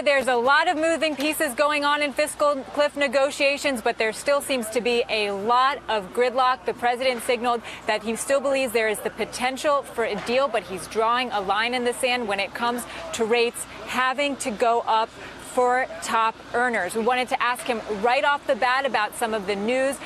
there's a lot of moving pieces going on in fiscal cliff negotiations, but there still seems to be a lot of gridlock. The president signaled that he still believes there is the potential for a deal, but he's drawing a line in the sand when it comes to rates having to go up for top earners. We wanted to ask him right off the bat about some of the news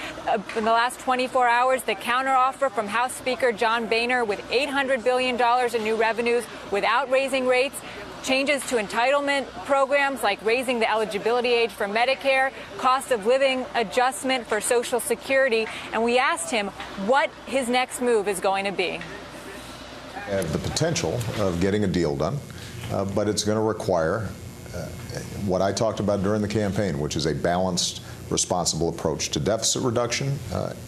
in the last 24 hours, the counteroffer from House Speaker John Boehner with $800 billion in new revenues without raising rates, changes to entitlement programs like raising the eligibility age for Medicare, cost of living adjustment for Social Security. And we asked him what his next move is going to be. Have the potential of getting a deal done, but it's going to require what I talked about during the campaign, which is a balanced, responsible approach to deficit reduction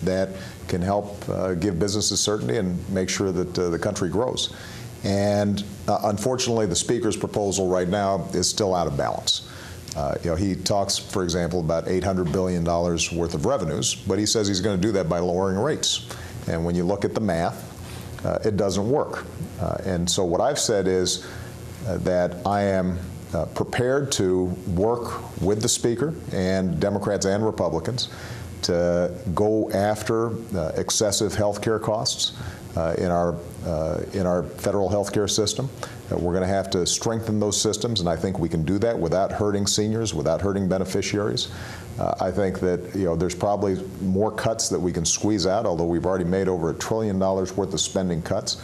that can help give businesses certainty and make sure that the country grows. And unfortunately, the Speaker's proposal right now is still out of balance. He talks, for example, about $800 billion worth of revenues, but he says he's going to do that by lowering rates. And when you look at the math, it doesn't work. And so what I've said is that I am prepared to work with the Speaker and Democrats and Republicans to go after excessive health care costs in our federal health care system. We're going to have to strengthen those systems, and I think we can do that without hurting seniors, without hurting beneficiaries. I think that there's probably more cuts that we can squeeze out, although we've already made over $1 trillion worth of spending cuts.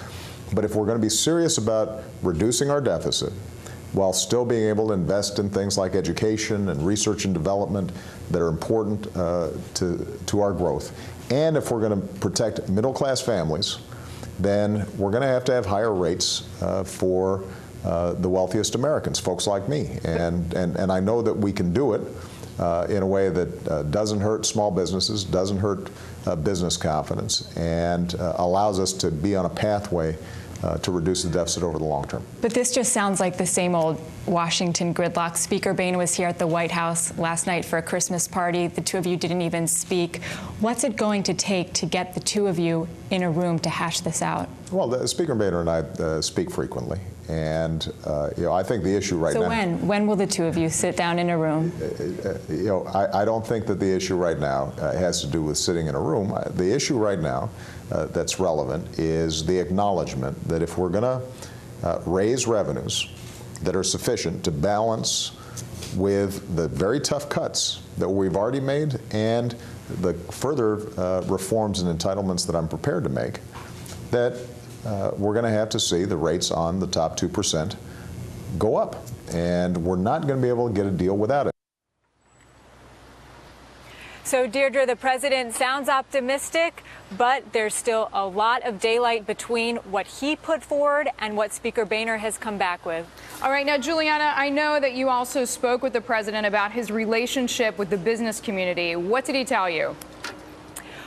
But if we're going to be serious about reducing our deficit, while still being able to invest in things like education and research and development that are important to our growth. And if we're going to protect middle-class families, then we're going to have higher rates for the wealthiest Americans, folks like me. And I know that we can do it in a way that doesn't hurt small businesses, doesn't hurt business confidence, and allows us to be on a pathway to reduce the deficit over the long term. But this just sounds like the same old Washington gridlock. Speaker Boehner was here at the White House last night for a Christmas party. The two of you didn't even speak. What's it going to take to get the two of you in a room to hash this out? Well, Speaker Boehner and I speak frequently, and I think the issue right now. So when will the two of you sit down in a room? I don't think that the issue right now has to do with sitting in a room. The issue right now that's relevant is the acknowledgement that if we're going to raise revenues that are sufficient to balance with the very tough cuts that we've already made and the further reforms and entitlements that I'm prepared to make, that we're going to have to see the rates on the top 2% go up. And we're not going to be able to get a deal without it. So, Deirdre, the president sounds optimistic, but there's still a lot of daylight between what he put forward and what Speaker Boehner has come back with. All right. Now, Julianna, I know that you also spoke with the president about his relationship with the business community. What did he tell you?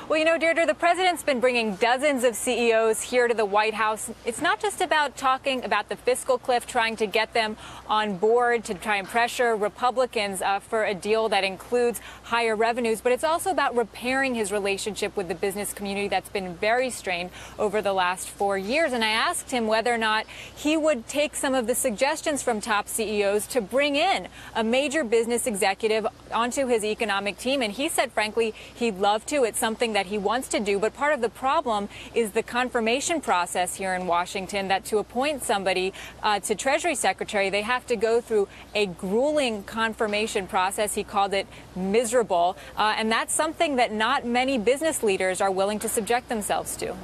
Well, Deirdre, the president's been bringing dozens of CEOs here to the White House. It's not just about talking about the fiscal cliff, trying to get them on board to try and pressure Republicans for a deal that includes higher revenues, but it's also about repairing his relationship with the business community that's been very strained over the last 4 years. And I asked him whether or not he would take some of the suggestions from top CEOs to bring in a major business executive onto his economic team. And he said, frankly, he'd love to. It's something that he wants to do. But part of the problem is the confirmation process here in Washington, that to appoint somebody to Treasury Secretary, they have to go through a grueling confirmation process. He called it miserable. And that's something that not many business leaders are willing to subject themselves to.